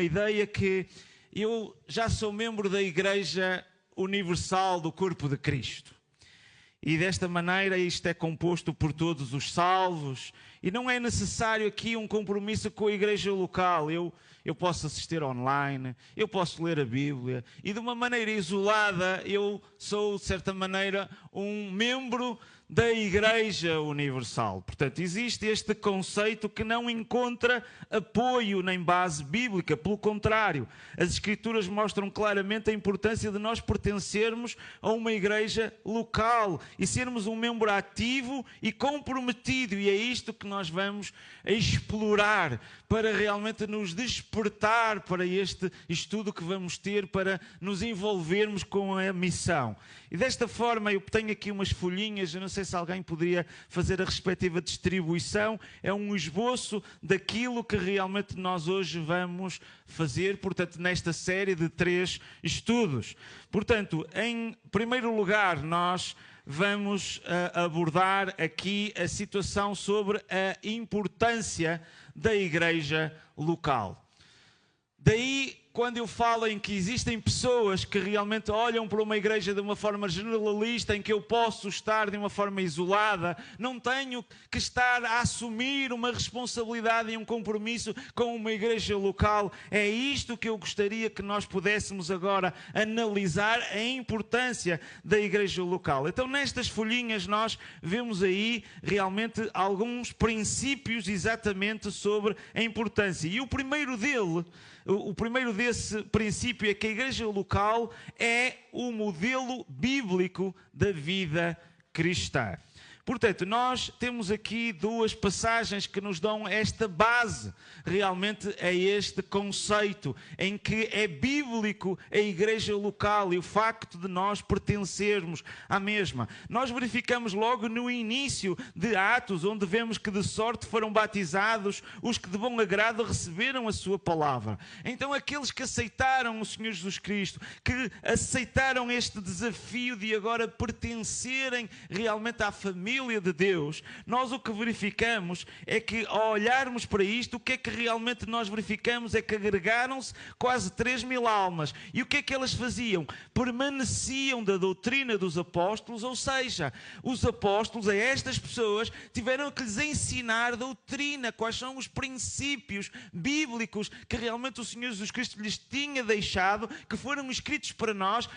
A ideia que eu já sou membro da Igreja Universal do Corpo de Cristo. E desta maneira isto é composto por todos os salvos e não é necessário aqui um compromisso com a igreja local. Eu posso assistir online, eu posso ler a Bíblia e de uma maneira isolada eu sou, de certa maneira, um membro da Igreja Universal. Portanto, existe este conceito que não encontra apoio nem base bíblica. Pelo contrário, as Escrituras mostram claramente a importância de nós pertencermos a uma igreja local e sermos um membro ativo e comprometido. E é isto que nós vamos explorar para realmente nos despertar para este estudo que vamos ter, para nos envolvermos com a missão. E desta forma eu tenho aqui umas folhinhas, eu não sei se alguém poderia fazer a respectiva distribuição, é um esboço daquilo que realmente nós hoje vamos fazer, portanto, nesta série de 3 estudos. Portanto, em primeiro lugar, nós vamos abordar aqui a situação sobre a importância da igreja local. Daí, quando eu falo em que existem pessoas que realmente olham para uma igreja de uma forma generalista, em que eu posso estar de uma forma isolada, não tenho que estar a assumir uma responsabilidade e um compromisso com uma igreja local. É isto que eu gostaria que nós pudéssemos agora analisar, a importância da igreja local. Então, nestas folhinhas nós vemos aí realmente alguns princípios exatamente sobre a importância. E o primeiro desse princípio é que a igreja local é o modelo bíblico da vida cristã. Portanto, nós temos aqui 2 passagens que nos dão esta base realmente a este conceito, em que é bíblico a igreja local e o facto de nós pertencermos à mesma. Nós verificamos logo no início de Atos, onde vemos que de sorte foram batizados os que de bom agrado receberam a sua palavra. Então aqueles que aceitaram o Senhor Jesus Cristo, que aceitaram este desafio de agora pertencerem realmente à família de Deus, nós o que verificamos é que ao olharmos para isto, o que é que realmente nós verificamos é que agregaram-se quase 3.000 almas. E o que é que elas faziam? Permaneciam da doutrina dos apóstolos, ou seja, os apóstolos a estas pessoas tiveram que lhes ensinar doutrina, quais são os princípios bíblicos que realmente o Senhor Jesus Cristo lhes tinha deixado, que foram escritos para nós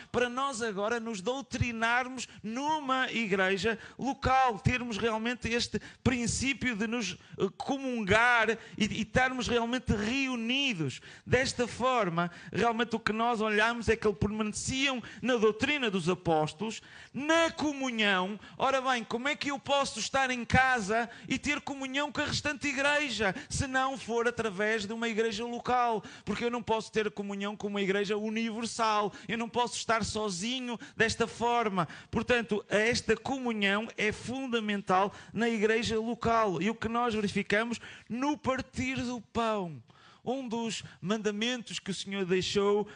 agora nos doutrinarmos numa igreja local, termos realmente este princípio de nos comungar e estarmos realmente reunidos. Desta forma, realmente o que nós olhamos é que eles permaneciam na doutrina dos apóstolos, na comunhão. Ora bem, como é que eu posso estar em casa e ter comunhão com a restante igreja, se não for através de uma igreja local? Porque eu não posso ter comunhão com uma igreja universal, eu não posso estar sozinho desta forma. Portanto, esta comunhão é fundamental na igreja local. E o que nós verificamos no partir do pão. Um dos mandamentos que o Senhor deixou,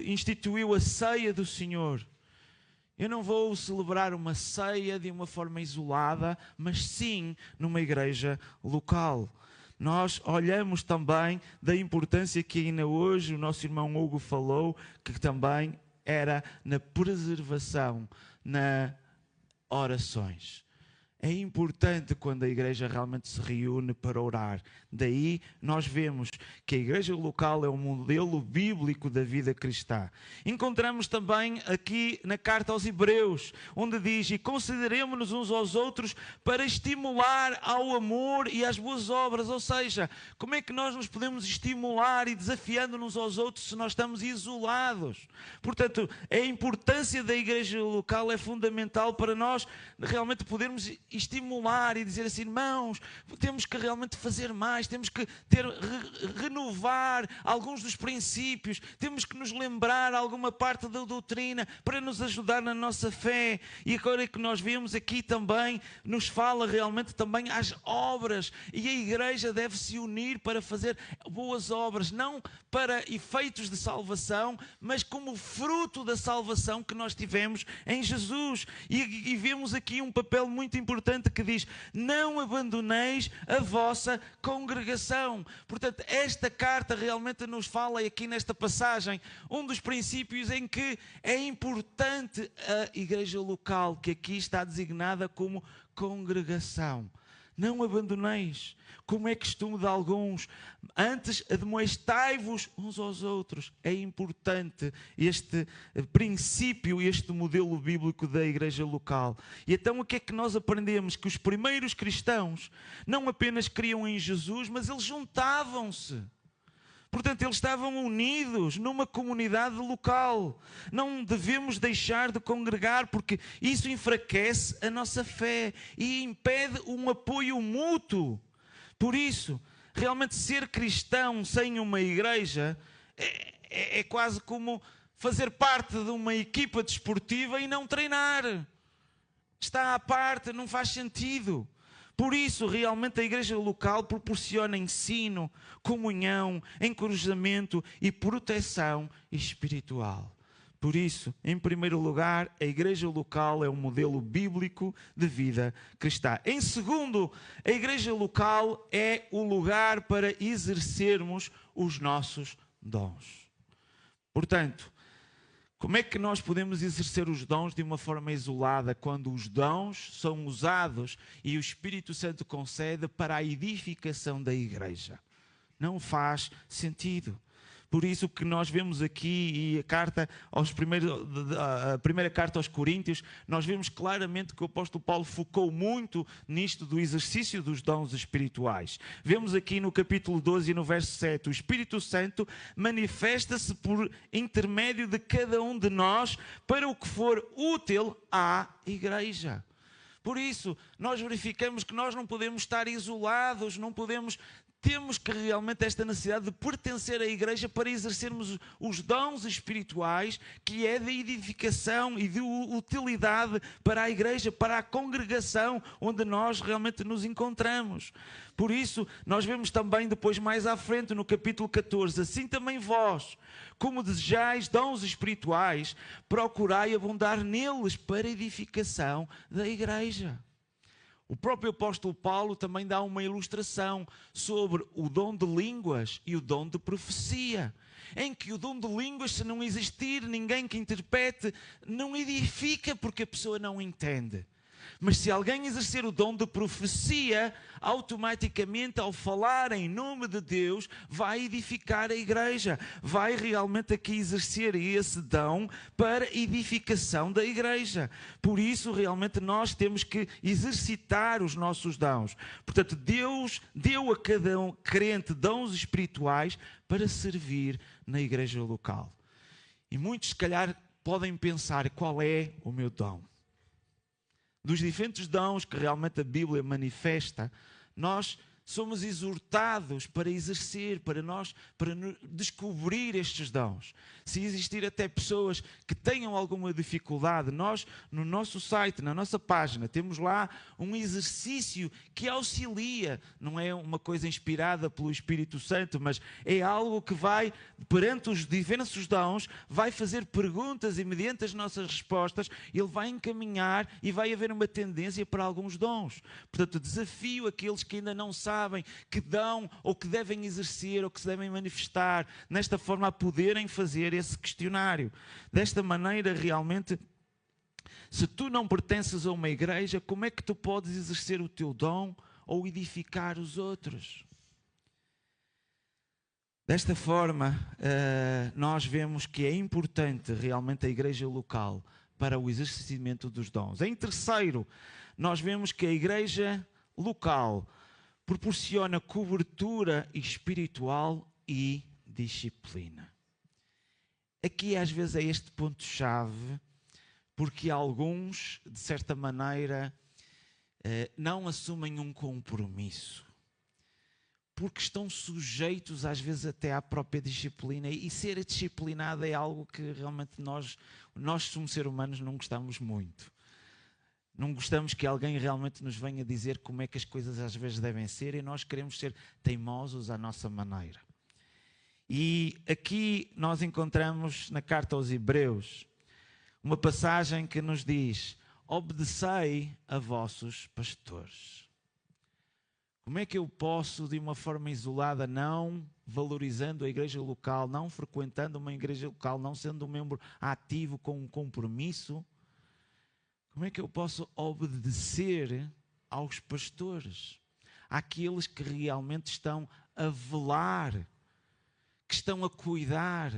instituiu a ceia do Senhor. Eu não vou celebrar uma ceia de uma forma isolada, mas sim numa igreja local. Nós olhamos também da importância que ainda hoje o nosso irmão Hugo falou, que também era na preservação, nas orações. É importante quando a igreja realmente se reúne para orar. Daí nós vemos que a igreja local é o modelo bíblico da vida cristã. Encontramos também aqui na carta aos Hebreus, onde diz: e consideremos-nos uns aos outros para estimular ao amor e às boas obras. Ou seja, como é que nós nos podemos estimular e desafiando-nos aos outros se nós estamos isolados? Portanto, a importância da igreja local é fundamental para nós realmente podermos estimular e dizer assim: irmãos, temos que realmente fazer mais, temos que renovar alguns dos princípios, temos que nos lembrar alguma parte da doutrina para nos ajudar na nossa fé. E agora que nós vemos aqui também, nos fala realmente também às obras, e a igreja deve se unir para fazer boas obras, não para efeitos de salvação, mas como fruto da salvação que nós tivemos em Jesus. E vemos aqui um papel muito importante importante que diz: não abandoneis a vossa congregação. Portanto, esta carta realmente nos fala aqui nesta passagem um dos princípios em que é importante a igreja local, que aqui está designada como congregação. Não abandoneis, como é costume de alguns. Antes admoestai-vos uns aos outros. É importante este princípio, este modelo bíblico da igreja local. E então o que é que nós aprendemos? Que os primeiros cristãos não apenas criam em Jesus, mas eles juntavam-se. Portanto, eles estavam unidos numa comunidade local. Não devemos deixar de congregar, porque isso enfraquece a nossa fé e impede um apoio mútuo. Por isso, realmente ser cristão sem uma igreja é quase como fazer parte de uma equipa desportiva e não treinar. Está à parte, não faz sentido. Por isso, realmente, a igreja local proporciona ensino, comunhão, encorajamento e proteção espiritual. Por isso, em primeiro lugar, a igreja local é um modelo bíblico de vida cristã. Em segundo, a igreja local é o lugar para exercermos os nossos dons. Portanto, como é que nós podemos exercer os dons de uma forma isolada, quando os dons são usados e o Espírito Santo concede para a edificação da igreja? Não faz sentido. Por isso que nós vemos aqui, e a primeira carta aos Coríntios, nós vemos claramente que o apóstolo Paulo focou muito nisto do exercício dos dons espirituais. Vemos aqui no capítulo 12 e no verso 7, o Espírito Santo manifesta-se por intermédio de cada um de nós para o que for útil à igreja. Por isso, nós verificamos que nós não podemos estar isolados, temos que realmente esta necessidade de pertencer à igreja para exercermos os dons espirituais, que é de edificação e de utilidade para a igreja, para a congregação onde nós realmente nos encontramos. Por isso, nós vemos também depois mais à frente no capítulo 14, assim também vós, como desejais dons espirituais, procurai abundar neles para a edificação da igreja. O próprio apóstolo Paulo também dá uma ilustração sobre o dom de línguas e o dom de profecia, em que o dom de línguas, se não existir ninguém que interprete, não edifica porque a pessoa não entende. Mas se alguém exercer o dom de profecia, automaticamente, ao falar em nome de Deus, vai edificar a igreja. Vai realmente aqui exercer esse dom para edificação da igreja. Por isso, realmente, nós temos que exercitar os nossos dons. Portanto, Deus deu a cada crente dons espirituais para servir na igreja local. E muitos, se calhar, podem pensar: qual é o meu dom? Dos diferentes dons que realmente a Bíblia manifesta, nós somos exortados para exercer, para descobrir estes dons. Se existir até pessoas que tenham alguma dificuldade, nós no nosso site, na nossa página, temos lá um exercício que auxilia. Não é uma coisa inspirada pelo Espírito Santo, mas é algo que vai, perante os diversos dons, vai fazer perguntas e mediante as nossas respostas, ele vai encaminhar e vai haver uma tendência para alguns dons. Portanto, desafio aqueles que ainda não sabem que dão ou que devem exercer ou que se devem manifestar nesta forma a poderem fazer esse questionário. Desta maneira, realmente, se tu não pertences a uma igreja, como é que tu podes exercer o teu dom ou edificar os outros? Desta forma, nós vemos que é importante realmente a igreja local para o exercício dos dons. Em terceiro, nós vemos que a igreja local proporciona cobertura espiritual e disciplina. Aqui às vezes é este ponto-chave, porque alguns, de certa maneira, não assumem um compromisso, porque estão sujeitos às vezes até à própria disciplina, e ser disciplinado é algo que realmente nós como seres humanos não gostamos muito. Não gostamos que alguém realmente nos venha dizer como é que as coisas às vezes devem ser, e nós queremos ser teimosos à nossa maneira. E aqui nós encontramos na carta aos Hebreus uma passagem que nos diz: obedecei a vossos pastores. Como é que eu posso, de uma forma isolada, não valorizando a igreja local, não frequentando uma igreja local, não sendo um membro ativo com um compromisso, como é que eu posso obedecer aos pastores? Àqueles que realmente estão a velar, que estão a cuidar,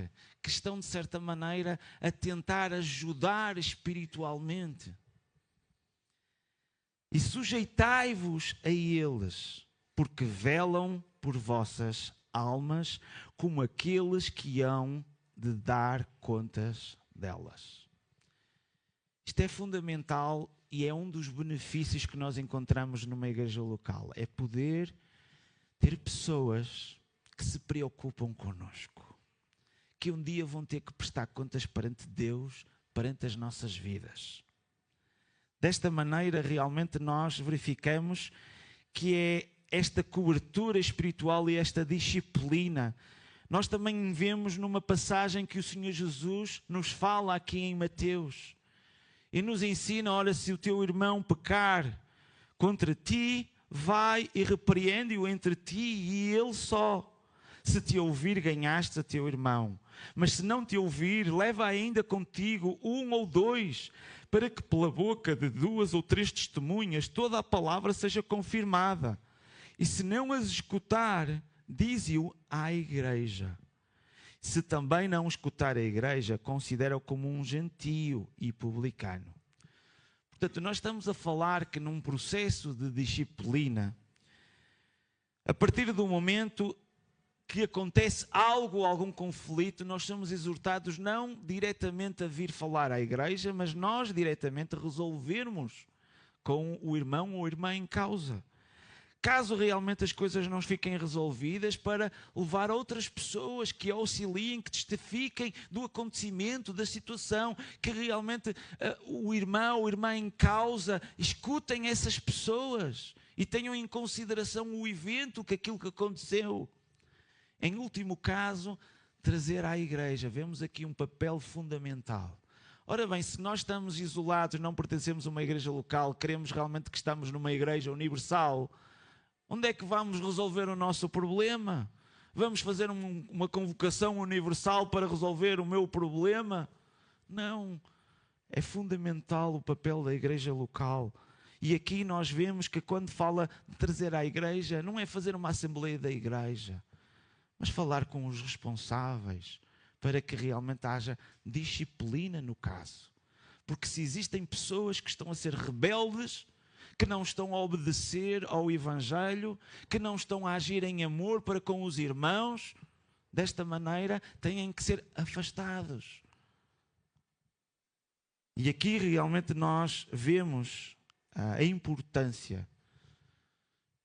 que estão, de certa maneira, a tentar ajudar espiritualmente. E sujeitai-vos a eles, porque velam por vossas almas, como aqueles que hão de dar contas delas. Isto é fundamental e é um dos benefícios que nós encontramos numa igreja local. É poder ter pessoas que se preocupam connosco, que um dia vão ter que prestar contas perante Deus, perante as nossas vidas. Desta maneira, realmente, nós verificamos que é esta cobertura espiritual e esta disciplina. Nós também vemos numa passagem que o Senhor Jesus nos fala aqui em Mateus e nos ensina: ora, se o teu irmão pecar contra ti, vai e repreende-o entre ti e ele só. Se te ouvir, ganhaste a teu irmão. Mas se não te ouvir, leva ainda contigo um ou dois, para que pela boca de 2 ou 3 testemunhas toda a palavra seja confirmada. E se não as escutar, dize-o à igreja. Se também não escutar a igreja, considera-o como um gentio e publicano. Portanto, nós estamos a falar que num processo de disciplina, a partir do momento que acontece algo, algum conflito, nós somos exortados não diretamente a vir falar à igreja, mas nós diretamente resolvermos com o irmão ou irmã em causa. Caso realmente as coisas não fiquem resolvidas, para levar outras pessoas que auxiliem, que testifiquem do acontecimento, da situação, que realmente o irmão ou irmã em causa escutem essas pessoas e tenham em consideração o evento, aquilo que aconteceu. Em último caso, trazer à igreja. Vemos aqui um papel fundamental. Ora bem, se nós estamos isolados, não pertencemos a uma igreja local, queremos realmente que estamos numa igreja universal, onde é que vamos resolver o nosso problema? Vamos fazer uma convocação universal para resolver o meu problema? Não. É fundamental o papel da igreja local. E aqui nós vemos que quando fala de trazer à igreja, não é fazer uma assembleia da igreja, mas falar com os responsáveis para que realmente haja disciplina no caso. Porque se existem pessoas que estão a ser rebeldes, que não estão a obedecer ao Evangelho, que não estão a agir em amor para com os irmãos, desta maneira têm que ser afastados. E aqui realmente nós vemos a importância.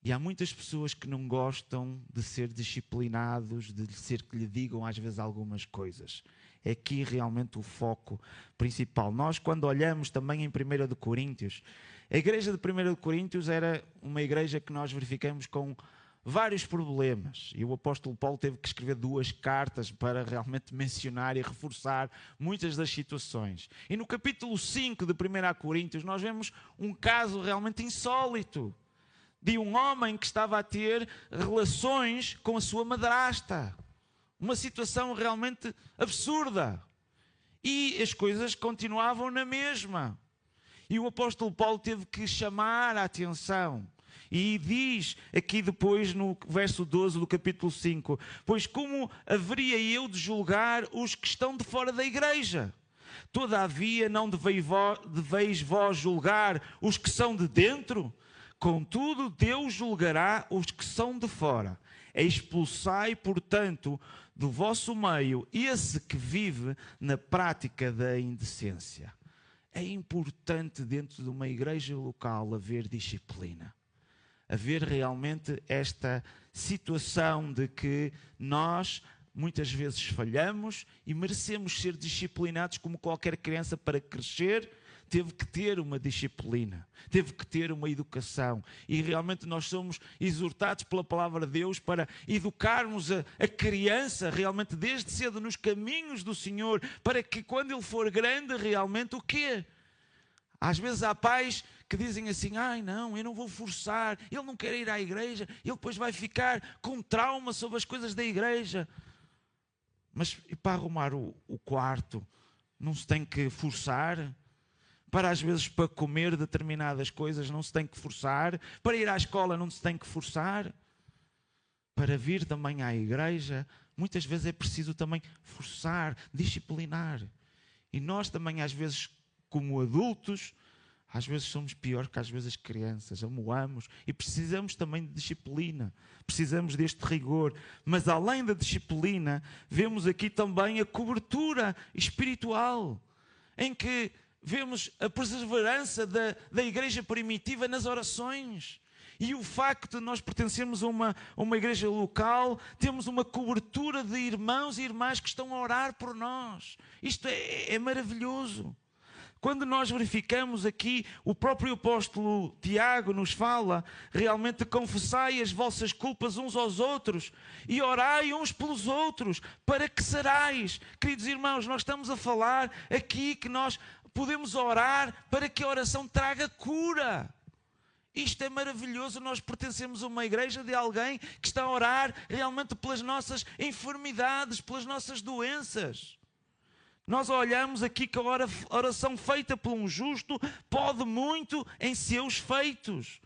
E há muitas pessoas que não gostam de ser disciplinados, de ser que lhe digam às vezes algumas coisas. É aqui realmente o foco principal. Nós, quando olhamos também em 1 Coríntios, a igreja de 1 Coríntios era uma igreja que nós verificamos com vários problemas. E o apóstolo Paulo teve que escrever 2 cartas para realmente mencionar e reforçar muitas das situações. E no capítulo 5 de 1 Coríntios nós vemos um caso realmente insólito de um homem que estava a ter relações com a sua madrasta. Uma situação realmente absurda. E as coisas continuavam na mesma. E o apóstolo Paulo teve que chamar a atenção. E diz aqui depois no verso 12 do capítulo 5: pois como haveria eu de julgar os que estão de fora da igreja? Todavia não deveis vós julgar os que são de dentro? Contudo, Deus julgará os que são de fora. Expulsai, portanto, do vosso meio esse que vive na prática da indecência. É importante dentro de uma igreja local haver disciplina. Haver realmente esta situação de que nós muitas vezes falhamos e merecemos ser disciplinados como qualquer criança. Para crescer teve que ter uma disciplina, teve que ter uma educação. E realmente nós somos exortados pela palavra de Deus para educarmos a criança realmente desde cedo nos caminhos do Senhor, para que quando ele for grande realmente o quê? Às vezes há pais que dizem assim, ai não, eu não vou forçar, ele não quer ir à igreja, ele depois vai ficar com trauma sobre as coisas da igreja. Mas e para arrumar o quarto, não se tem que forçar? Para às vezes para comer determinadas coisas não se tem que forçar? Para ir à escola não se tem que forçar? Para vir também à igreja, muitas vezes é preciso também forçar, disciplinar. E nós também às vezes, como adultos, às vezes somos pior que às vezes as crianças, amoamos e precisamos também de disciplina, precisamos deste rigor. Mas além da disciplina, vemos aqui também a cobertura espiritual, em que vemos a perseverança da igreja primitiva nas orações. E o facto de nós pertencermos a uma igreja local, temos uma cobertura de irmãos e irmãs que estão a orar por nós. Isto é maravilhoso. Quando nós verificamos aqui, o próprio apóstolo Tiago nos fala, realmente confessai as vossas culpas uns aos outros e orai uns pelos outros, para que sarais. Queridos irmãos, nós estamos a falar aqui que nós podemos orar para que a oração traga cura. Isto é maravilhoso, nós pertencemos a uma igreja de alguém que está a orar realmente pelas nossas enfermidades, pelas nossas doenças. Nós olhamos aqui que a oração feita por um justo pode muito em seus feitos.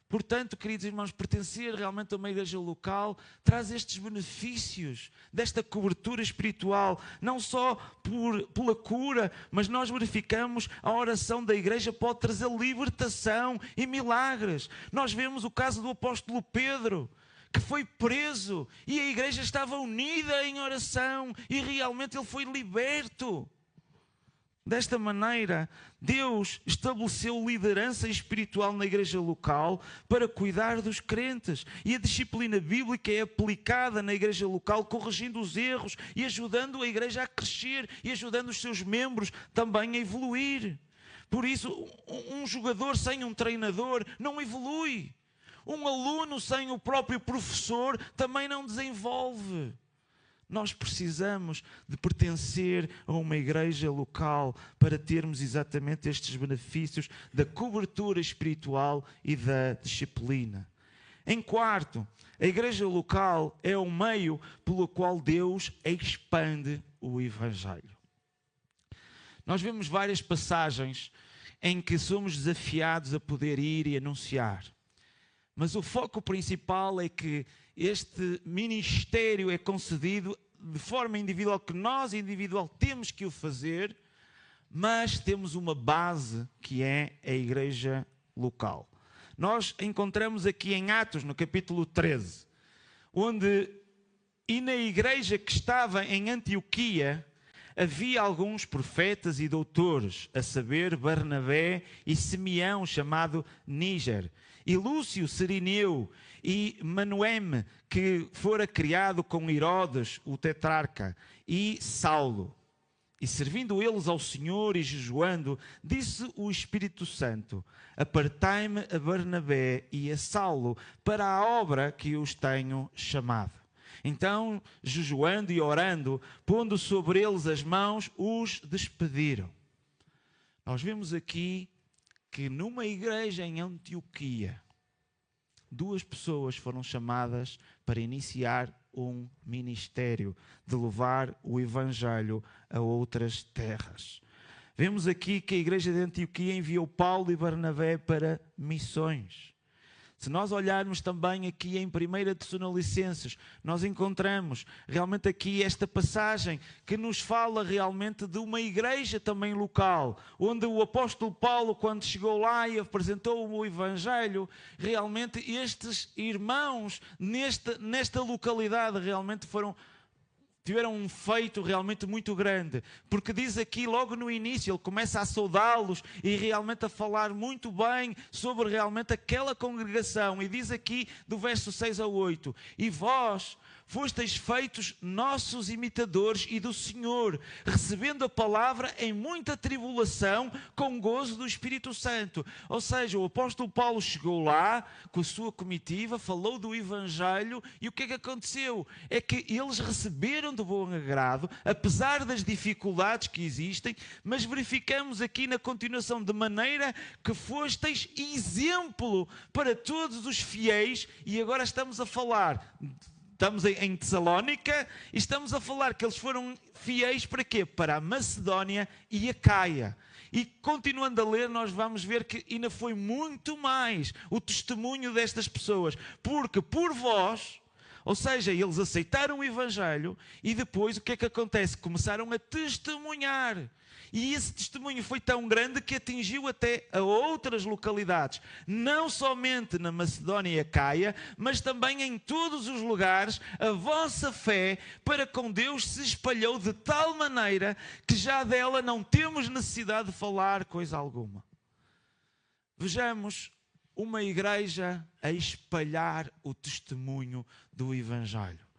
Portanto, queridos irmãos, pertencer realmente a uma igreja local traz estes benefícios desta cobertura espiritual, não só pela cura, mas nós verificamos a oração da igreja pode trazer libertação e milagres. Nós vemos o caso do apóstolo Pedro, que foi preso e a igreja estava unida em oração e realmente ele foi liberto. Desta maneira, Deus estabeleceu liderança espiritual na igreja local para cuidar dos crentes. E a disciplina bíblica é aplicada na igreja local, corrigindo os erros e ajudando a igreja a crescer e ajudando os seus membros também a evoluir. Por isso, um jogador sem um treinador não evolui. Um aluno sem o próprio professor também não desenvolve. Nós precisamos de pertencer a uma igreja local para termos exatamente estes benefícios da cobertura espiritual e da disciplina. Em quarto, a igreja local é o meio pelo qual Deus expande o Evangelho. Nós vemos várias passagens em que somos desafiados a poder ir e anunciar. Mas o foco principal é que este ministério é concedido de forma individual, que nós, individual, temos que o fazer, mas temos uma base que é a igreja local. Nós encontramos aqui em Atos, no capítulo 13, e na igreja que estava em Antioquia, havia alguns profetas e doutores, a saber, Barnabé e Simeão, chamado Níger, e Lúcio Cirineu e Manoeme, que fora criado com Herodes, o tetrarca, e Saulo. E servindo eles ao Senhor e jejuando, disse o Espírito Santo: apartai-me a Barnabé e a Saulo para a obra que os tenho chamado. Então, jejuando e orando, pondo sobre eles as mãos, os despediram. Nós vemos aqui que numa igreja em Antioquia, 2 pessoas foram chamadas para iniciar um ministério de levar o Evangelho a outras terras. Vemos aqui que a igreja de Antioquia enviou Paulo e Barnabé para missões. Se nós olharmos também aqui em 1 Tessalonicenses, nós encontramos realmente aqui esta passagem que nos fala realmente de uma igreja também local, onde o apóstolo Paulo, quando chegou lá e apresentou o Evangelho, realmente estes irmãos nesta localidade realmente tiveram um feito realmente muito grande, porque diz aqui logo no início, ele começa a saudá-los e realmente a falar muito bem sobre realmente aquela congregação, e diz aqui do verso 6 ao 8, e vós, fosteis feitos nossos imitadores e do Senhor, recebendo a palavra em muita tribulação, com gozo do Espírito Santo. Ou seja, o apóstolo Paulo chegou lá com a sua comitiva, falou do Evangelho, e o que é que aconteceu? É que eles receberam de bom agrado, apesar das dificuldades que existem, mas verificamos aqui na continuação, de maneira que fosteis exemplo para todos os fiéis. E agora estamos em Tessalónica, e estamos a falar que eles foram fiéis para quê? Para a Macedónia e a Caia. E continuando a ler, nós vamos ver que ainda foi muito mais o testemunho destas pessoas, porque por vós, ou seja, eles aceitaram o Evangelho, e depois o que é que acontece? Começaram a testemunhar. E esse testemunho foi tão grande que atingiu até a outras localidades, não somente na Macedónia e a Caia, mas também em todos os lugares. A vossa fé para com Deus se espalhou de tal maneira que já dela não temos necessidade de falar coisa alguma. Vejamos uma igreja a espalhar o testemunho do Evangelho.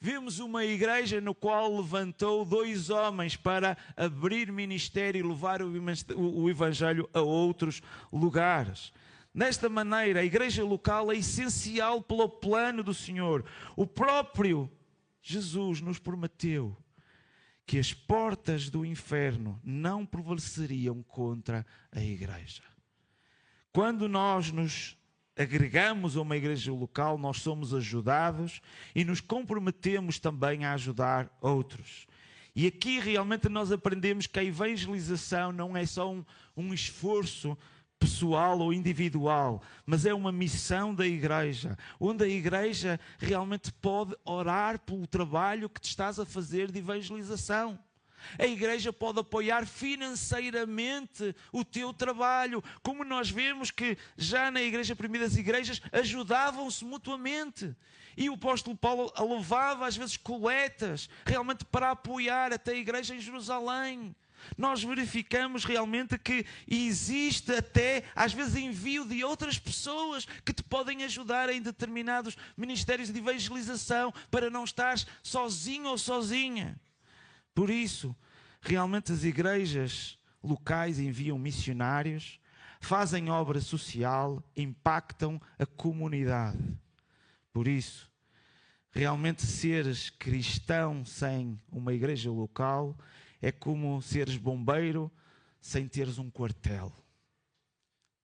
Vimos uma igreja no qual levantou 2 homens para abrir ministério e levar o Evangelho a outros lugares. Desta maneira, a igreja local é essencial pelo plano do Senhor. O próprio Jesus nos prometeu que as portas do inferno não prevaleceriam contra a igreja. Quando nós nos agregamos a uma igreja local, nós somos ajudados e nos comprometemos também a ajudar outros. E aqui realmente nós aprendemos que a evangelização não é só um esforço pessoal ou individual, mas é uma missão da igreja, onde a igreja realmente pode orar pelo trabalho que te estás a fazer de evangelização. A igreja pode apoiar financeiramente o teu trabalho, como nós vemos que já na igreja, primeiras igrejas, ajudavam-se mutuamente. E o apóstolo Paulo levava às vezes coletas, realmente para apoiar até a igreja em Jerusalém. Nós verificamos realmente que existe até, às vezes, envio de outras pessoas que te podem ajudar em determinados ministérios de evangelização, para não estares sozinho ou sozinha. Por isso, realmente as igrejas locais enviam missionários, fazem obra social, impactam a comunidade. Por isso, realmente seres cristão sem uma igreja local é como seres bombeiro sem teres um quartel.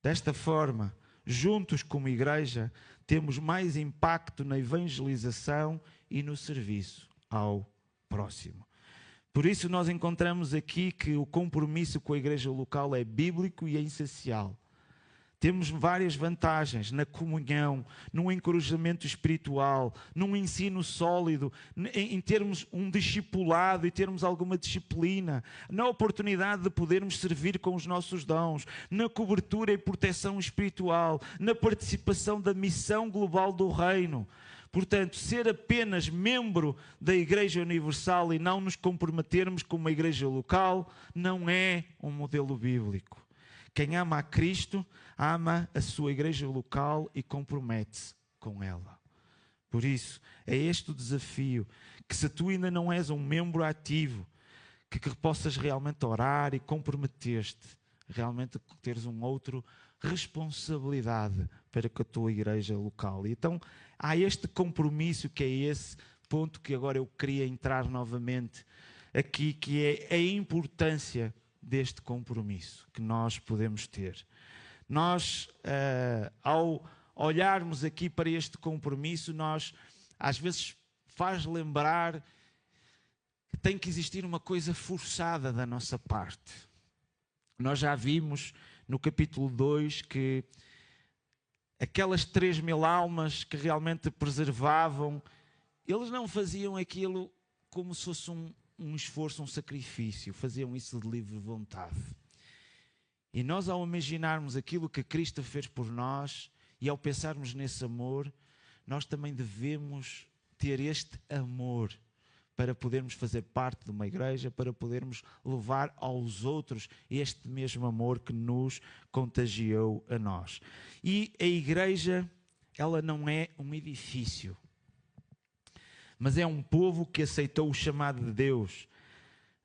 Desta forma, juntos como igreja, temos mais impacto na evangelização e no serviço ao próximo. Por isso nós encontramos aqui que o compromisso com a igreja local é bíblico e é essencial. Temos várias vantagens na comunhão, num encorajamento espiritual, num ensino sólido, em termos um discipulado e termos alguma disciplina, na oportunidade de podermos servir com os nossos dons, na cobertura e proteção espiritual, na participação da missão global do reino. Portanto, ser apenas membro da Igreja Universal e não nos comprometermos com uma igreja local não é um modelo bíblico. Quem ama a Cristo, ama a sua igreja local e compromete-se com ela. Por isso, é este o desafio, que se tu ainda não és um membro ativo, que possas realmente orar e comprometer-te, realmente teres um outro responsabilidade para com a tua igreja local. E então, há este compromisso, que é esse ponto que agora eu queria entrar novamente aqui, que é a importância deste compromisso que nós podemos ter. Nós, ao olharmos aqui para este compromisso, nós, às vezes, faz lembrar que tem que existir uma coisa forçada da nossa parte. Nós já vimos no capítulo 2 que aquelas 3.000 almas que realmente preservavam, eles não faziam aquilo como se fosse um esforço, um sacrifício, faziam isso de livre vontade. E nós, ao imaginarmos aquilo que Cristo fez por nós e ao pensarmos nesse amor, nós também devemos ter este amor para podermos fazer parte de uma igreja, para podermos levar aos outros este mesmo amor que nos contagiou a nós. E a igreja, ela não é um edifício, mas é um povo que aceitou o chamado de Deus.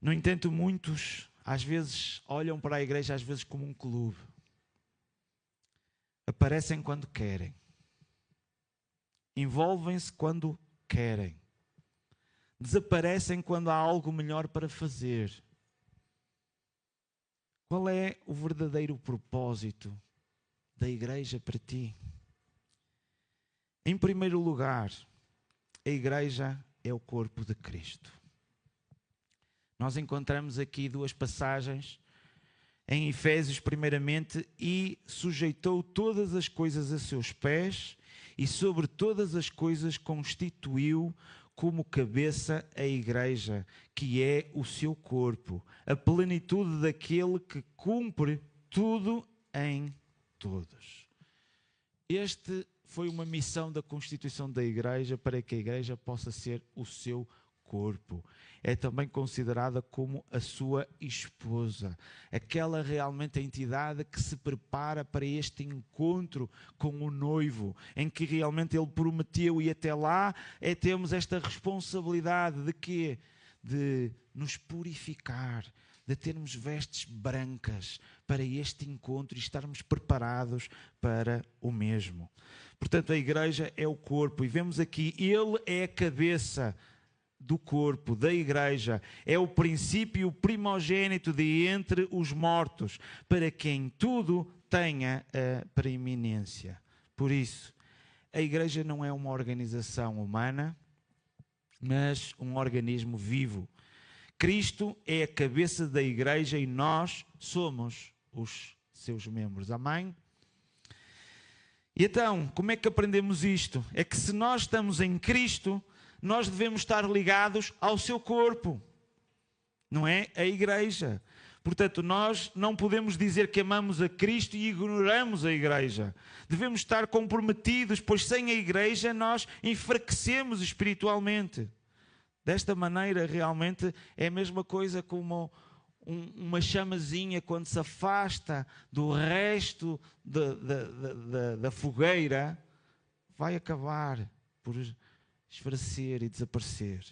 No entanto, muitos às vezes olham para a igreja às vezes como um clube. Aparecem quando querem. Envolvem-se quando querem. Desaparecem quando há algo melhor para fazer. Qual é o verdadeiro propósito da igreja para ti? Em primeiro lugar, a igreja é o corpo de Cristo. Nós encontramos aqui duas passagens em Efésios, primeiramente, e sujeitou todas as coisas a seus pés e sobre todas as coisas constituiu como cabeça a igreja, que é o seu corpo, a plenitude daquele que cumpre tudo em todos. Este foi uma missão da constituição da igreja para que a igreja possa ser o seu corpo. É também considerada como a sua esposa, aquela realmente entidade que se prepara para este encontro com o noivo, em que realmente ele prometeu, e até lá temos esta responsabilidade de quê? De nos purificar, de termos vestes brancas para este encontro e estarmos preparados para o mesmo. Portanto, a igreja é o corpo, e vemos aqui, ele é a cabeça do corpo, da igreja, é o princípio primogênito de entre os mortos, para que em tudo tenha a preeminência. Por isso, a igreja não é uma organização humana, mas um organismo vivo. Cristo é a cabeça da igreja e nós somos os seus membros. Amém? E então, como é que aprendemos isto? É que se nós estamos em Cristo, nós devemos estar ligados ao seu corpo, não é? A igreja. Portanto, nós não podemos dizer que amamos a Cristo e ignoramos a igreja. Devemos estar comprometidos, pois sem a igreja nós enfraquecemos espiritualmente. Desta maneira, realmente, é a mesma coisa como uma chamazinha quando se afasta do resto da fogueira, vai acabar por esvaecer e desaparecer.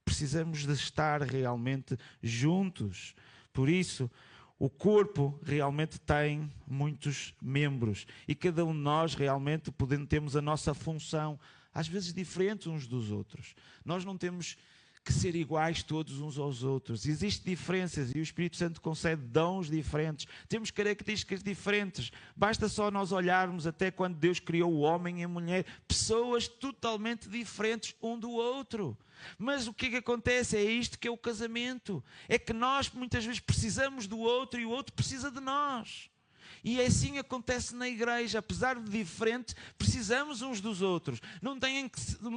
Precisamos de estar realmente juntos. Por isso, o corpo realmente tem muitos membros e cada um de nós realmente temos a nossa função, às vezes diferentes uns dos outros. Nós não temos que ser iguais todos uns aos outros. Existem diferenças e o Espírito Santo concede dons diferentes. Temos características diferentes. Basta só nós olharmos até quando Deus criou o homem e a mulher, pessoas totalmente diferentes um do outro. Mas o que é que acontece? É isto que é o casamento. É que nós muitas vezes precisamos do outro e o outro precisa de nós. E assim acontece na igreja, apesar de diferente, precisamos uns dos outros. Não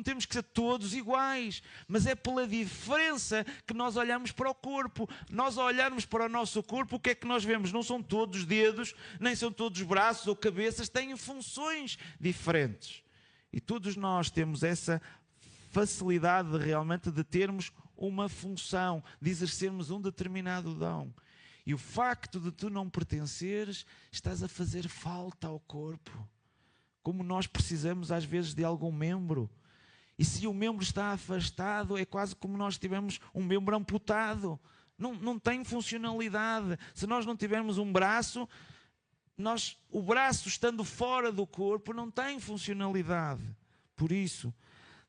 temos que ser todos iguais, mas é pela diferença que nós olhamos para o corpo. Nós ao olharmos para o nosso corpo, o que é que nós vemos? Não são todos dedos, nem são todos braços ou cabeças, têm funções diferentes. E todos nós temos essa facilidade realmente de termos uma função, de exercermos um determinado dom. E o facto de tu não pertenceres, estás a fazer falta ao corpo. Como nós precisamos às vezes de algum membro. E se o membro está afastado, é quase como nós tivermos um membro amputado. Não tem funcionalidade. Se nós não tivermos um braço, o braço estando fora do corpo não tem funcionalidade. Por isso,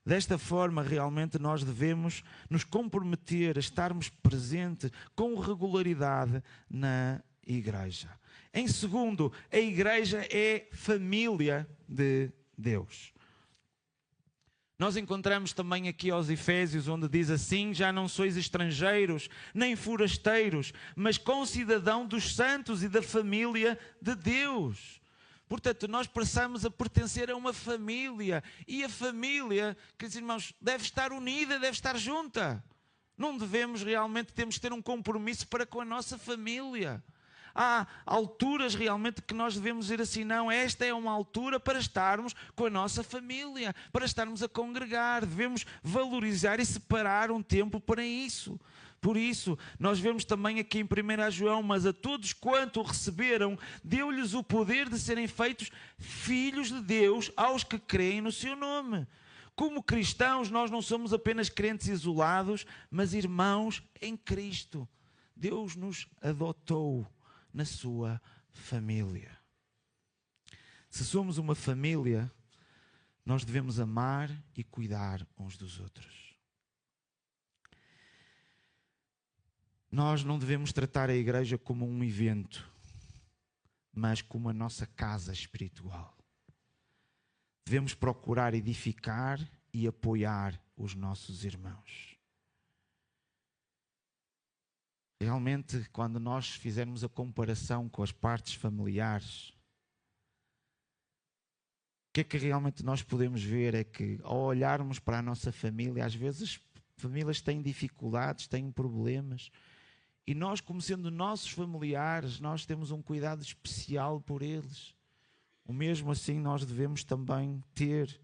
desta forma, realmente nós devemos nos comprometer a estarmos presentes com regularidade na igreja. Em segundo, a igreja é família de Deus. Nós encontramos também aqui aos Efésios, onde diz assim: já não sois estrangeiros, nem forasteiros, mas concidadão dos santos e da família de Deus. Portanto, nós passamos a pertencer a uma família. E a família, queridos irmãos, deve estar unida, deve estar junta. Não devemos realmente, temos que ter um compromisso para com a nossa família. Há alturas realmente que nós devemos dizer assim: não, esta é uma altura para estarmos com a nossa família, para estarmos a congregar. Devemos valorizar e separar um tempo para isso. Por isso, nós vemos também aqui em 1 João: mas a todos quanto o receberam, deu-lhes o poder de serem feitos filhos de Deus, aos que creem no seu nome. Como cristãos, nós não somos apenas crentes isolados, mas irmãos em Cristo. Deus nos adotou na sua família. Se somos uma família, nós devemos amar e cuidar uns dos outros. Nós não devemos tratar a igreja como um evento, mas como a nossa casa espiritual. Devemos procurar edificar e apoiar os nossos irmãos. Realmente, quando nós fizermos a comparação com as partes familiares, o que é que realmente nós podemos ver é que, ao olharmos para a nossa família, às vezes as famílias têm dificuldades, têm problemas, e nós, como sendo nossos familiares, nós temos um cuidado especial por eles. O mesmo assim nós devemos também ter.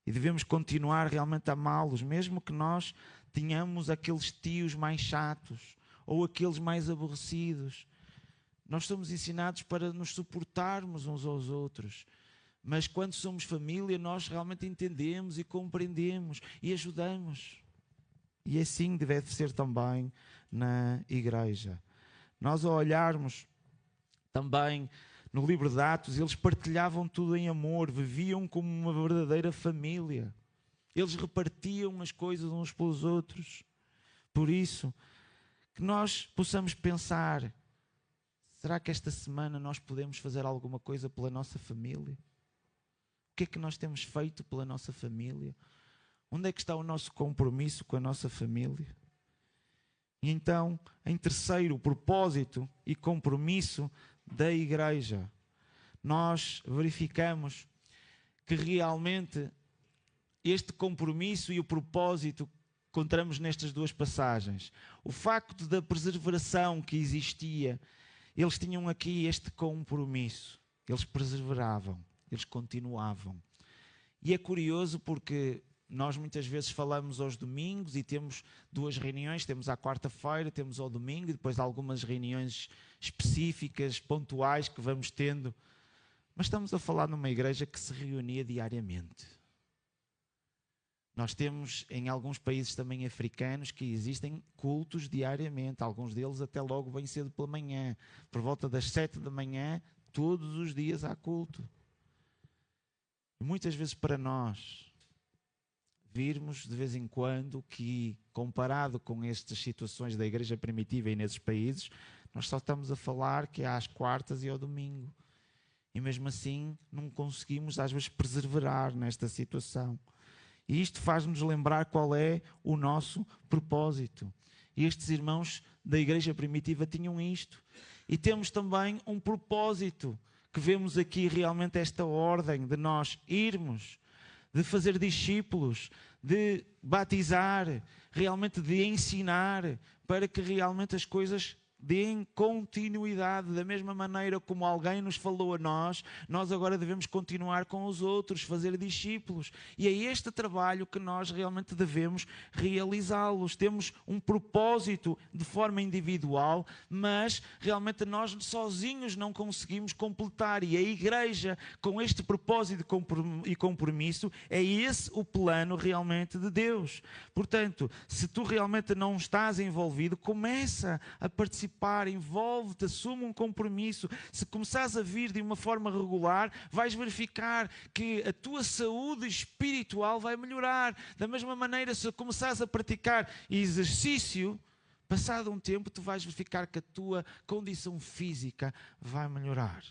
E devemos continuar realmente a amá-los, mesmo que nós tenhamos aqueles tios mais chatos ou aqueles mais aborrecidos. Nós somos ensinados para nos suportarmos uns aos outros. Mas quando somos família, nós realmente entendemos e compreendemos e ajudamos. E assim deve ser também na igreja. Nós, ao olharmos também no livro de Atos, eles partilhavam tudo em amor, viviam como uma verdadeira família. Eles repartiam as coisas uns pelos outros. Por isso, que nós possamos pensar, será que esta semana nós podemos fazer alguma coisa pela nossa família? O que é que nós temos feito pela nossa família? Onde é que está o nosso compromisso com a nossa família? E então, em terceiro, o propósito e compromisso da igreja. Nós verificamos que realmente este compromisso e o propósito encontramos nestas duas passagens. O facto da preservação que existia, eles tinham aqui este compromisso. Eles perseveravam, eles continuavam. E é curioso porque nós muitas vezes falamos aos domingos e temos duas reuniões, temos à quarta-feira, temos ao domingo e depois algumas reuniões específicas, pontuais que vamos tendo. Mas estamos a falar numa igreja que se reunia diariamente. Nós temos em alguns países também africanos que existem cultos diariamente, alguns deles até logo bem cedo pela manhã. Por volta das 7 da manhã, todos os dias há culto. E muitas vezes para nós virmos de vez em quando que, comparado com estas situações da igreja primitiva e nesses países, nós só estamos a falar que é às quartas e ao domingo. E mesmo assim não conseguimos às vezes perseverar nesta situação. E isto faz-nos lembrar qual é o nosso propósito. E estes irmãos da igreja primitiva tinham isto. E temos também um propósito, que vemos aqui realmente esta ordem de nós irmos, de fazer discípulos, de batizar, realmente de ensinar, para que realmente as coisas deem continuidade. Da mesma maneira como alguém nos falou a nós, nós agora devemos continuar com os outros, fazer discípulos. E é este trabalho que nós realmente devemos realizá-los. Temos um propósito de forma individual, mas realmente nós sozinhos não conseguimos completar. E a igreja, com este propósito e compromisso, é esse o plano realmente de Deus. Portanto, se tu realmente não estás envolvido, começa a participar, envolve-te, assume um compromisso. Se começares a vir de uma forma regular, vais verificar que a tua saúde espiritual vai melhorar. Da mesma maneira, se começares a praticar exercício, passado um tempo, tu vais verificar que a tua condição física vai melhorar.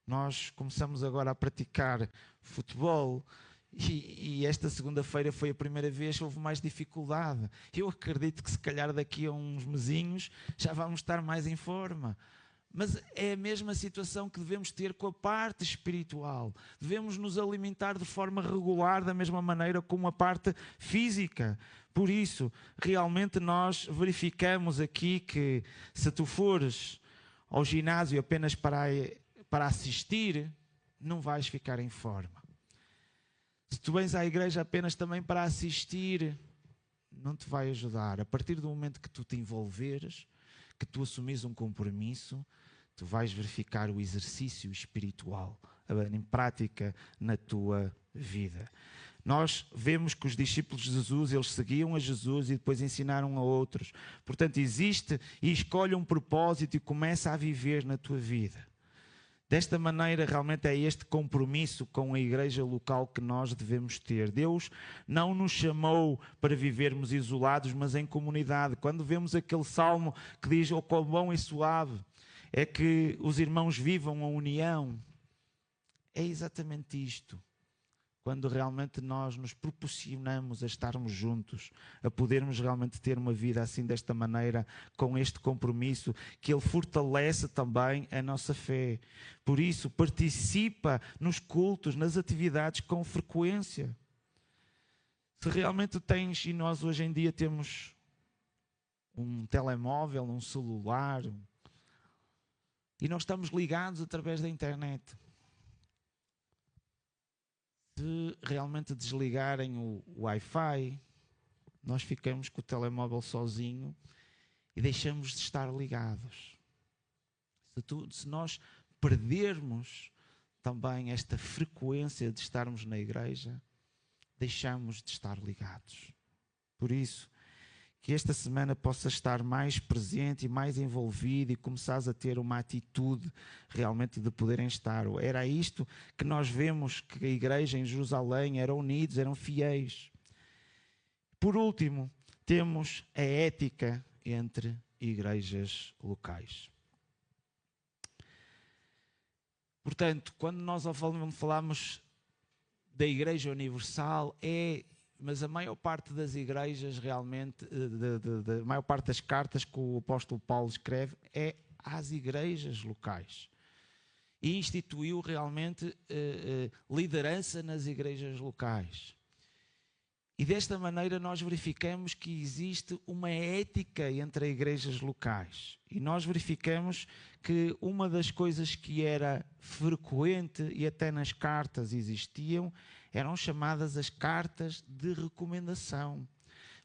Nós começamos agora a praticar futebol. E esta segunda-feira foi a primeira vez que houve mais dificuldade. Eu acredito que se calhar daqui a uns mesinhos já vamos estar mais em forma. Mas é a mesma situação que devemos ter com a parte espiritual. Devemos nos alimentar de forma regular, da mesma maneira como a parte física. Por isso, realmente nós verificamos aqui que se tu fores ao ginásio apenas para assistir, não vais ficar em forma. Se tu vens à igreja apenas também para assistir, não te vai ajudar. A partir do momento que tu te envolveres, que tu assumires um compromisso, tu vais verificar o exercício espiritual em prática na tua vida. Nós vemos que os discípulos de Jesus, eles seguiam a Jesus e depois ensinaram a outros. Portanto, existe e escolhe um propósito e começa a viver na tua vida. Desta maneira, realmente é este compromisso com a igreja local que nós devemos ter. Deus não nos chamou para vivermos isolados, mas em comunidade. Quando vemos aquele salmo que diz: "Oh, quão bom e suave é que os irmãos vivam a união", é exatamente isto. Quando realmente nós nos proporcionamos a estarmos juntos, a podermos realmente ter uma vida assim, desta maneira, com este compromisso, que ele fortalece também a nossa fé. Por isso, participa nos cultos, nas atividades com frequência. Se realmente tens, e nós hoje em dia temos um telemóvel, um celular, e nós estamos ligados através da internet. Se realmente desligarem o Wi-Fi, nós ficamos com o telemóvel sozinho e deixamos de estar ligados. Se nós perdermos também esta frequência de estarmos na igreja, deixamos de estar ligados. Por isso, que esta semana possa estar mais presente e mais envolvido e começares a ter uma atitude realmente de poderem estar. Era isto que nós vemos que a igreja em Jerusalém eram unidos, eram fiéis. Por último, temos a ética entre igrejas locais. Portanto, quando nós falamos da Igreja Universal, mas a maior parte das igrejas realmente, a maior parte das cartas que o apóstolo Paulo escreve é às igrejas locais. E instituiu realmente liderança nas igrejas locais. E desta maneira nós verificamos que existe uma ética entre as igrejas locais. E nós verificamos que uma das coisas que era frequente e até nas cartas existiam, eram chamadas as cartas de recomendação,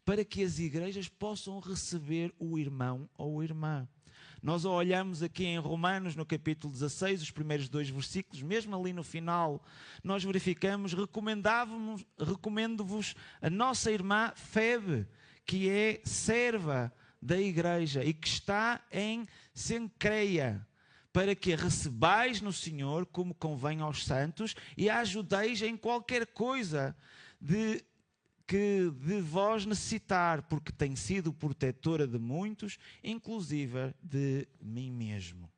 para que as igrejas possam receber o irmão ou a irmã. Nós olhamos aqui em Romanos, no capítulo 16, os primeiros 2 versículos, mesmo ali no final, nós verificamos: recomendo-vos a nossa irmã Febe, que é serva da igreja e que está em Cencreia, para que a recebais no Senhor como convém aos santos e a ajudeis em qualquer coisa que de vós necessitar, porque tem sido protetora de muitos, inclusive de mim mesmo.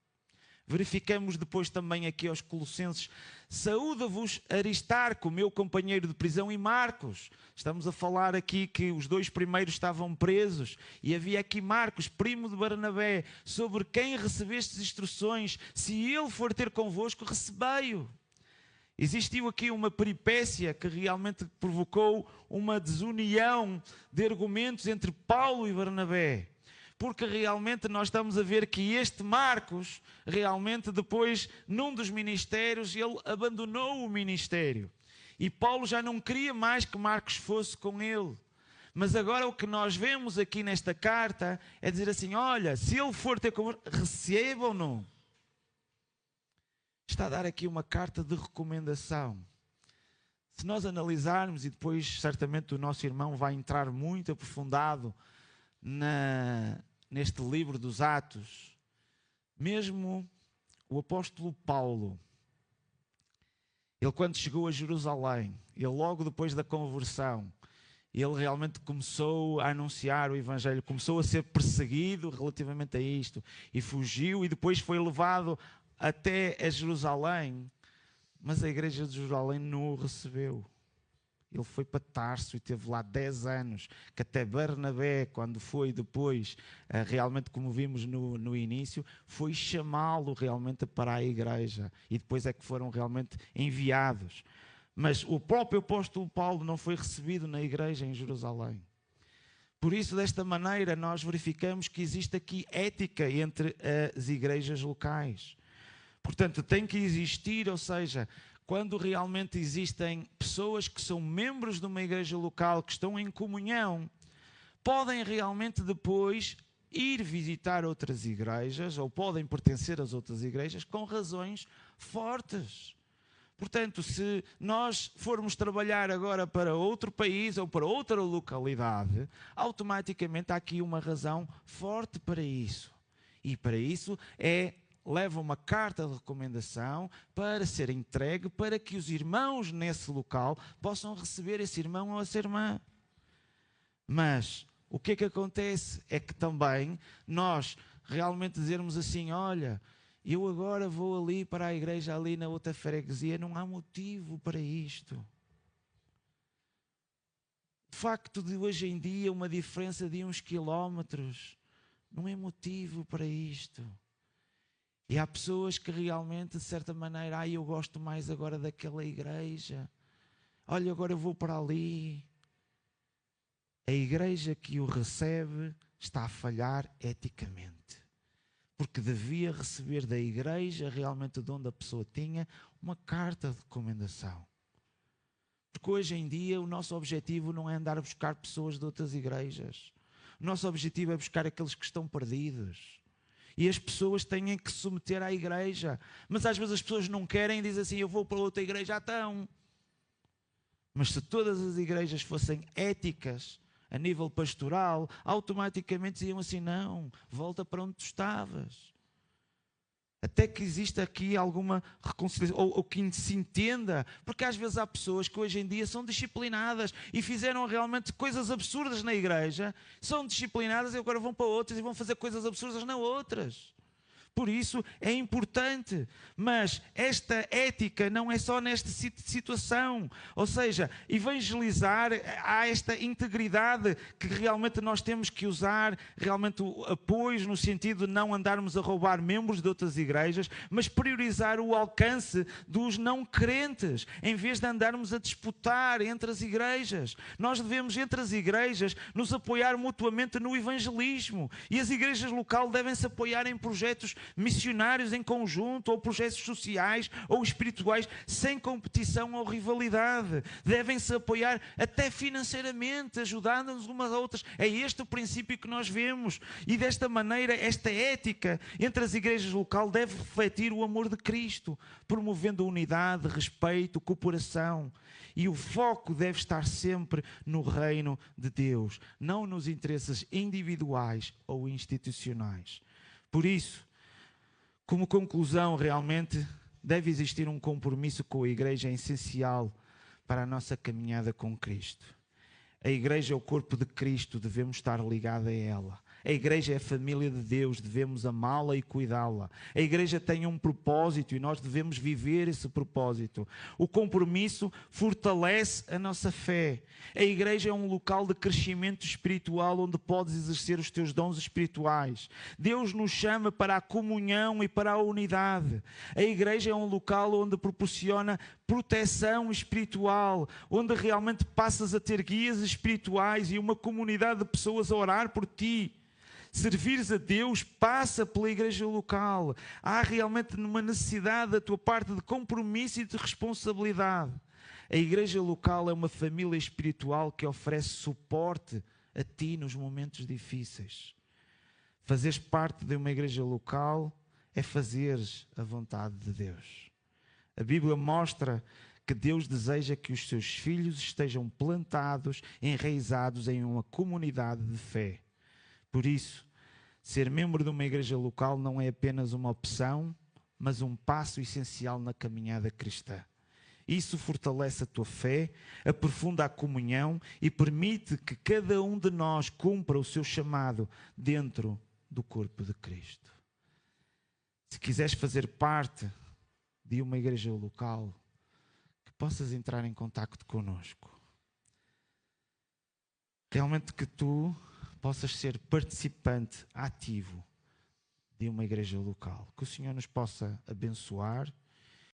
Verificamos depois também aqui aos Colossenses: saúda-vos Aristarco, meu companheiro de prisão, e Marcos. Estamos a falar aqui que os 2 primeiros estavam presos e havia aqui Marcos, primo de Barnabé, sobre quem recebestes instruções. Se ele for ter convosco, recebei-o. Existiu aqui uma peripécia que realmente provocou uma desunião de argumentos entre Paulo e Barnabé. Porque realmente nós estamos a ver que este Marcos, realmente depois, num dos ministérios, ele abandonou o ministério. E Paulo já não queria mais que Marcos fosse com ele. Mas agora o que nós vemos aqui nesta carta é dizer assim: olha, se ele for ter convosco, recebam-no. Está a dar aqui uma carta de recomendação. Se nós analisarmos, e depois certamente o nosso irmão vai entrar muito aprofundado neste livro dos Atos, mesmo o apóstolo Paulo, ele quando chegou a Jerusalém, ele logo depois da conversão, ele realmente começou a anunciar o Evangelho, começou a ser perseguido relativamente a isto, e fugiu e depois foi levado até a Jerusalém, mas a igreja de Jerusalém não o recebeu. Ele foi para Tarso e teve lá 10 anos, que até Barnabé, quando foi depois, realmente como vimos no início, foi chamá-lo realmente para a igreja. E depois é que foram realmente enviados. Mas o próprio apóstolo Paulo não foi recebido na igreja em Jerusalém. Por isso, desta maneira, nós verificamos que existe aqui ética entre as igrejas locais. Portanto, tem que existir, ou seja, quando realmente existem pessoas que são membros de uma igreja local, que estão em comunhão, podem realmente depois ir visitar outras igrejas, ou podem pertencer às outras igrejas, com razões fortes. Portanto, se nós formos trabalhar agora para outro país ou para outra localidade, automaticamente há aqui uma razão forte para isso. E para isso leva uma carta de recomendação para ser entregue para que os irmãos nesse local possam receber esse irmão ou essa irmã. Mas o que é que acontece? É que também nós realmente dizermos assim, olha, eu agora vou ali para a igreja ali na outra freguesia, não há motivo para isto. O facto de hoje em dia uma diferença de uns quilómetros não é motivo para isto. E há pessoas que realmente, de certa maneira, eu gosto mais agora daquela igreja. Olha, agora eu vou para ali. A igreja que o recebe está a falhar eticamente. Porque devia receber da igreja, realmente de onde a pessoa tinha, uma carta de recomendação. Porque hoje em dia o nosso objetivo não é andar a buscar pessoas de outras igrejas. O nosso objetivo é buscar aqueles que estão perdidos. E as pessoas têm que se submeter à igreja. Mas às vezes as pessoas não querem e dizem assim, eu vou para outra igreja, então. Mas se todas as igrejas fossem éticas, a nível pastoral, automaticamente diziam assim, não, volta para onde tu estavas. Até que exista aqui alguma reconciliação, ou que se entenda, porque às vezes há pessoas que hoje em dia são disciplinadas e fizeram realmente coisas absurdas na igreja, são disciplinadas e agora vão para outras e vão fazer coisas absurdas na outras. Por isso é importante, mas esta ética não é só nesta situação, ou seja, evangelizar, há esta integridade que realmente nós temos que usar, realmente apoios no sentido de não andarmos a roubar membros de outras igrejas, mas priorizar o alcance dos não crentes, em vez de andarmos a disputar entre as igrejas. Nós devemos, entre as igrejas, nos apoiar mutuamente no evangelismo, e as igrejas locais devem se apoiar em projetos missionários em conjunto, ou projetos sociais ou espirituais, sem competição ou rivalidade. Devem-se apoiar até financeiramente, ajudando-nos umas a outras. É este o princípio que nós vemos. E desta maneira, esta ética entre as igrejas locais deve refletir o amor de Cristo, promovendo a unidade, respeito, cooperação. E o foco deve estar sempre no reino de Deus, não nos interesses individuais ou institucionais. Por isso, como conclusão, realmente deve existir um compromisso com a igreja, é essencial para a nossa caminhada com Cristo. A igreja é o corpo de Cristo, devemos estar ligados a ela. A igreja é a família de Deus, devemos amá-la e cuidá-la. A igreja tem um propósito e nós devemos viver esse propósito. O compromisso fortalece a nossa fé. A igreja é um local de crescimento espiritual onde podes exercer os teus dons espirituais. Deus nos chama para a comunhão e para a unidade. A igreja é um local onde proporciona proteção espiritual, onde realmente passas a ter guias espirituais e uma comunidade de pessoas a orar por ti. Servires a Deus passa pela igreja local. Há realmente uma necessidade da tua parte de compromisso e de responsabilidade. A igreja local é uma família espiritual que oferece suporte a ti nos momentos difíceis. Fazeres parte de uma igreja local é fazeres a vontade de Deus. A Bíblia mostra que Deus deseja que os seus filhos estejam plantados, enraizados em uma comunidade de fé. Por isso, ser membro de uma igreja local não é apenas uma opção, mas um passo essencial na caminhada cristã. Isso fortalece a tua fé, aprofunda a comunhão e permite que cada um de nós cumpra o seu chamado dentro do corpo de Cristo. Se quiseres fazer parte de uma igreja local, que possas entrar em contacto connosco. Realmente que tu possas ser participante ativo de uma igreja local. Que o Senhor nos possa abençoar